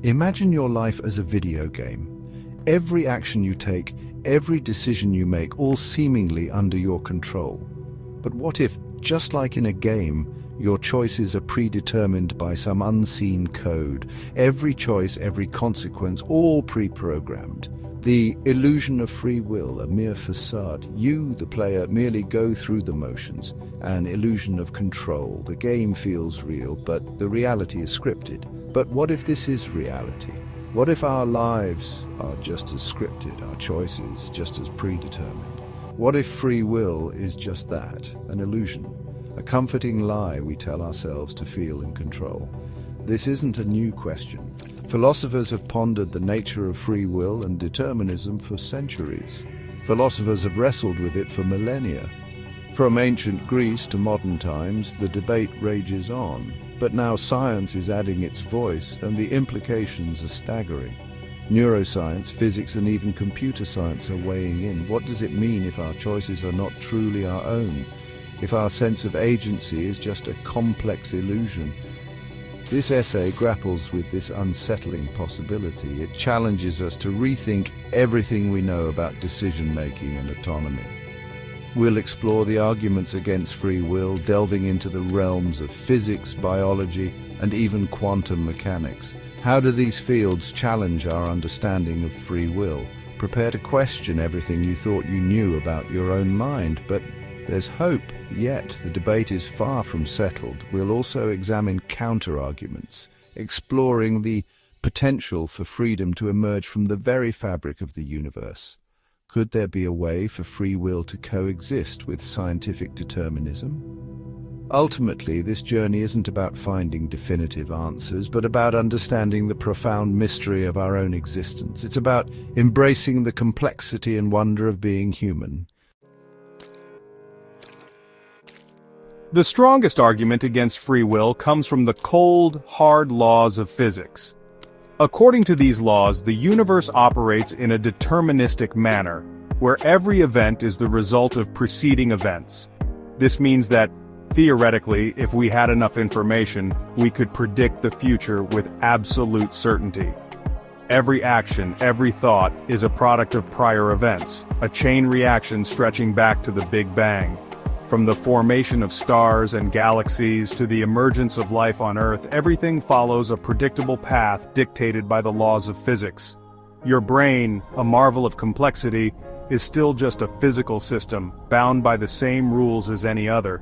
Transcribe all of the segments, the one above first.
Imagine your life as a video game. Every action you take, every decision you make, all seemingly under your control. But what if, just like in a game, your choices are predetermined by some unseen code? Every choice, every consequence, all pre-programmed. The illusion of free will, a mere facade. You, the player, merely go through the motions. An illusion of control. The game feels real, but the reality is scripted. But what if this is reality? What if our lives are just as scripted, our choices just as predetermined? What if free will is just that, an illusion? A comforting lie we tell ourselves to feel in control. This isn't a new question. Philosophers have pondered the nature of free will and determinism for centuries. Philosophers have wrestled with it for millennia. From ancient Greece to modern times, the debate rages on. But now science is adding its voice, and the implications are staggering. Neuroscience, physics, and even computer science are weighing in. What does it mean if our choices are not truly our own? If our sense of agency is just a complex illusion? This essay grapples with this unsettling possibility. It challenges us to rethink everything we know about decision-making and autonomy. We'll explore the arguments against free will, delving into the realms of physics, biology, and even quantum mechanics. How do these fields challenge our understanding of free will? Prepare to question everything you thought you knew about your own mind. But there's hope, yet the debate is far from settled. We'll also examine counter-arguments, exploring the potential for freedom to emerge from the very fabric of the universe. Could there be a way for free will to coexist with scientific determinism? Ultimately, this journey isn't about finding definitive answers, but about understanding the profound mystery of our own existence. It's about embracing the complexity and wonder of being human. The strongest argument against free will comes from the cold, hard laws of physics. According to these laws, the universe operates in a deterministic manner, where every event is the result of preceding events. This means that, theoretically, if we had enough information, we could predict the future with absolute certainty. Every action, every thought, is a product of prior events, a chain reaction stretching back to the Big Bang. From the formation of stars and galaxies to the emergence of life on Earth, everything follows a predictable path dictated by the laws of physics. Your brain, a marvel of complexity, is still just a physical system, bound by the same rules as any other.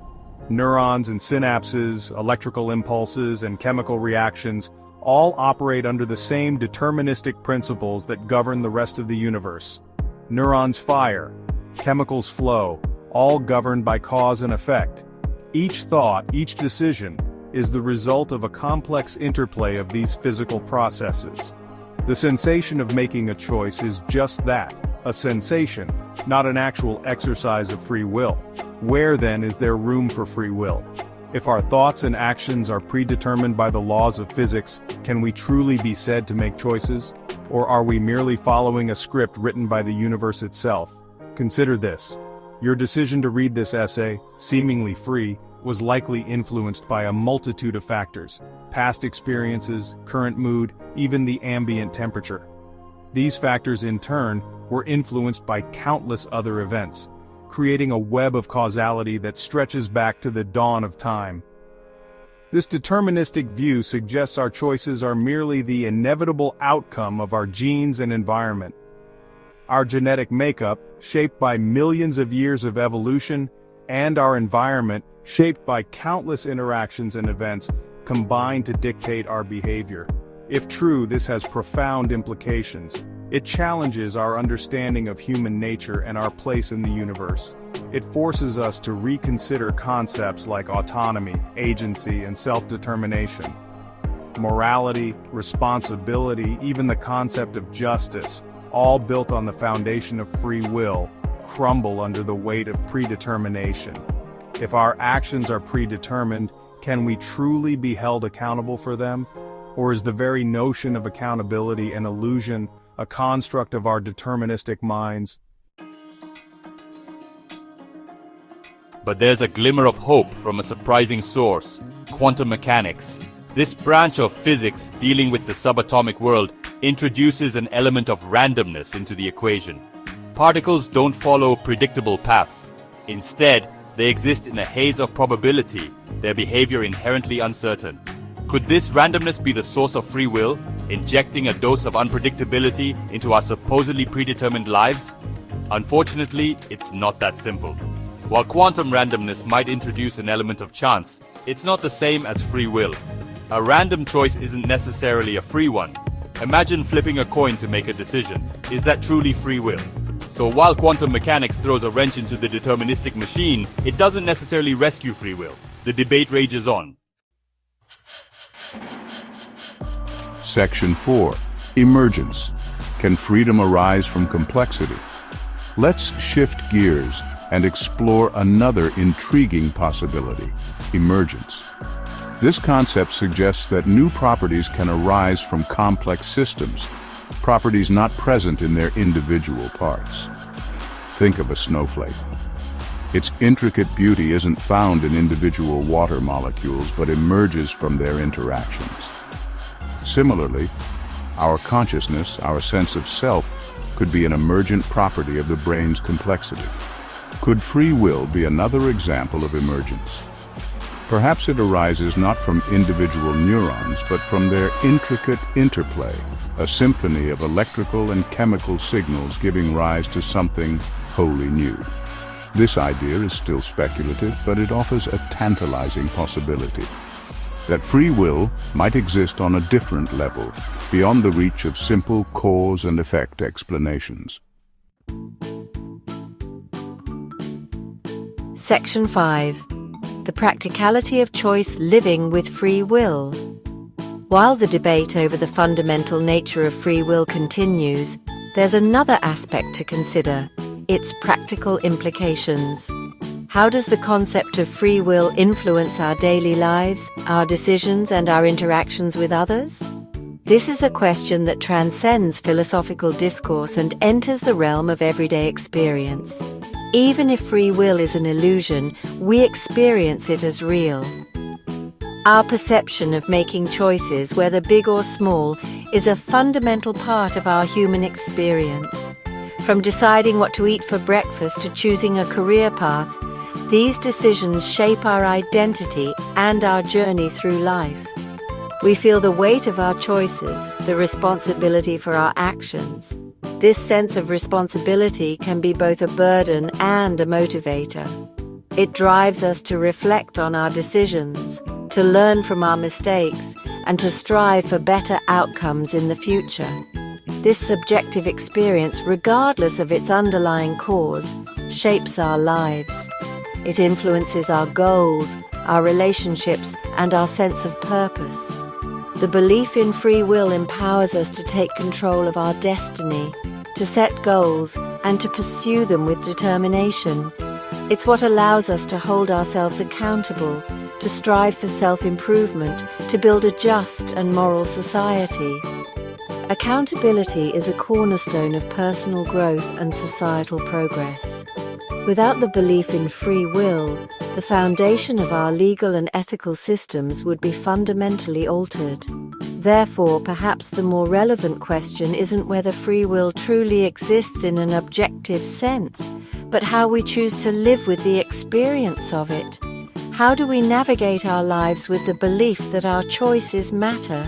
Neurons and synapses, electrical impulses, and chemical reactions all operate under the same deterministic principles that govern the rest of the universe. Neurons fire, chemicals flow, all governed by cause and effect. Each thought, each decision, is the result of a complex interplay of these physical processes. The sensation of making a choice is just that, a sensation, not an actual exercise of free will. Where then is there room for free will? If our thoughts and actions are predetermined by the laws of physics, can we truly be said to make choices? Or are we merely following a script written by the universe itself? Consider this. Your decision to read this essay, seemingly free, was likely influenced by a multitude of factors: past experiences, current mood, even the ambient temperature. These factors, in turn, were influenced by countless other events, creating a web of causality that stretches back to the dawn of time. This deterministic view suggests our choices are merely the inevitable outcome of our genes and environment. Our genetic makeup, shaped by millions of years of evolution, and our environment, shaped by countless interactions and events, combine to dictate our behavior. If true, this has profound implications. It challenges our understanding of human nature and our place in the universe. It forces us to reconsider concepts like autonomy, agency, and self-determination. Morality, responsibility, even the concept of justice, all built on the foundation of free will, crumble under the weight of predetermination. If our actions are predetermined, can we truly be held accountable for them? Or is the very notion of accountability an illusion, a construct of our deterministic minds? But there's a glimmer of hope from a surprising source: quantum mechanics. This branch of physics dealing with the subatomic world introduces an element of randomness into the equation. Particles don't follow predictable paths. Instead, they exist in a haze of probability, their behavior inherently uncertain. Could this randomness be the source of free will, injecting a dose of unpredictability into our supposedly predetermined lives? Unfortunately, it's not that simple. While quantum randomness might introduce an element of chance, it's not the same as free will. A random choice isn't necessarily a free one. Imagine flipping a coin to make a decision. Is that truly free will? So while quantum mechanics throws a wrench into the deterministic machine, it doesn't necessarily rescue free will. The debate rages on. Section 4. Emergence. Can freedom arise from complexity? Let's shift gears and explore another intriguing possibility: emergence. This concept suggests that new properties can arise from complex systems, properties not present in their individual parts. Think of a snowflake. Its intricate beauty isn't found in individual water molecules, but emerges from their interactions. Similarly, our consciousness, our sense of self, could be an emergent property of the brain's complexity. Could free will be another example of emergence? Perhaps it arises not from individual neurons, but from their intricate interplay, a symphony of electrical and chemical signals giving rise to something wholly new. This idea is still speculative, but it offers a tantalizing possibility: that free will might exist on a different level, beyond the reach of simple cause and effect explanations. Section 5. The practicality of choice living with free will. While the debate over the fundamental nature of free will continues, there's another aspect to consider: its practical implications. How does the concept of free will influence our daily lives, our decisions, and our interactions with others? This is a question that transcends philosophical discourse and enters the realm of everyday experience. Even if free will is an illusion, we experience it as real. Our perception of making choices, whether big or small, is a fundamental part of our human experience. From deciding what to eat for breakfast to choosing a career path, these decisions shape our identity and our journey through life. We feel the weight of our choices, the responsibility for our actions. This sense of responsibility can be both a burden and a motivator. It drives us to reflect on our decisions, to learn from our mistakes, and to strive for better outcomes in the future. This subjective experience, regardless of its underlying cause, shapes our lives. It influences our goals, our relationships, and our sense of purpose. The belief in free will empowers us to take control of our destiny, to set goals, and to pursue them with determination. It's what allows us to hold ourselves accountable, to strive for self-improvement, to build a just and moral society. Accountability is a cornerstone of personal growth and societal progress. Without the belief in free will, the foundation of our legal and ethical systems would be fundamentally altered. Therefore, perhaps the more relevant question isn't whether free will truly exists in an objective sense, but how we choose to live with the experience of it. How do we navigate our lives with the belief that our choices matter?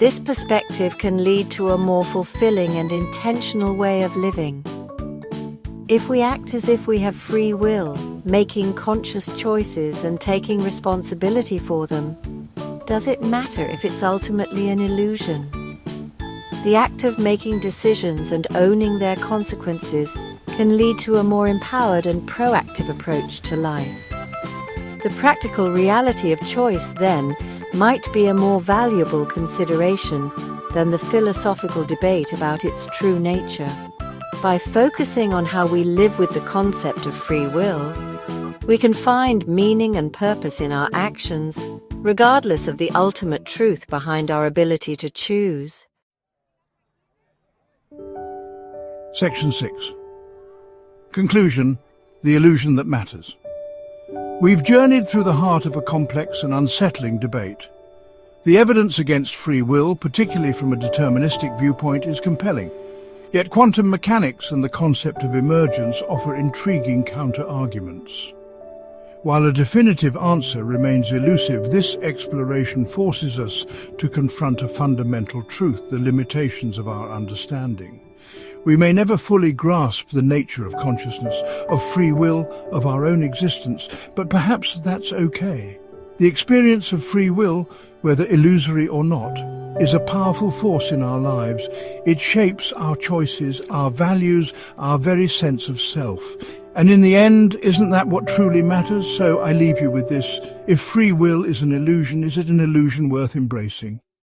This perspective can lead to a more fulfilling and intentional way of living. If we act as if we have free will, making conscious choices and taking responsibility for them, does it matter if it's ultimately an illusion? The act of making decisions and owning their consequences can lead to a more empowered and proactive approach to life. The practical reality of choice, then, might be a more valuable consideration than the philosophical debate about its true nature. By focusing on how we live with the concept of free will, we can find meaning and purpose in our actions, regardless of the ultimate truth behind our ability to choose. Section 6. Conclusion: the illusion that matters. We've journeyed through the heart of a complex and unsettling debate. The evidence against free will, particularly from a deterministic viewpoint, is compelling. Yet quantum mechanics and the concept of emergence offer intriguing counter-arguments. While a definitive answer remains elusive, this exploration forces us to confront a fundamental truth, the limitations of our understanding. We may never fully grasp the nature of consciousness, of free will, of our own existence, but perhaps that's okay. The experience of free will, whether illusory or not, is a powerful force in our lives. It shapes our choices, our values, our very sense of self. And in the end, isn't that what truly matters? So I leave you with this. If free will is an illusion, is it an illusion worth embracing?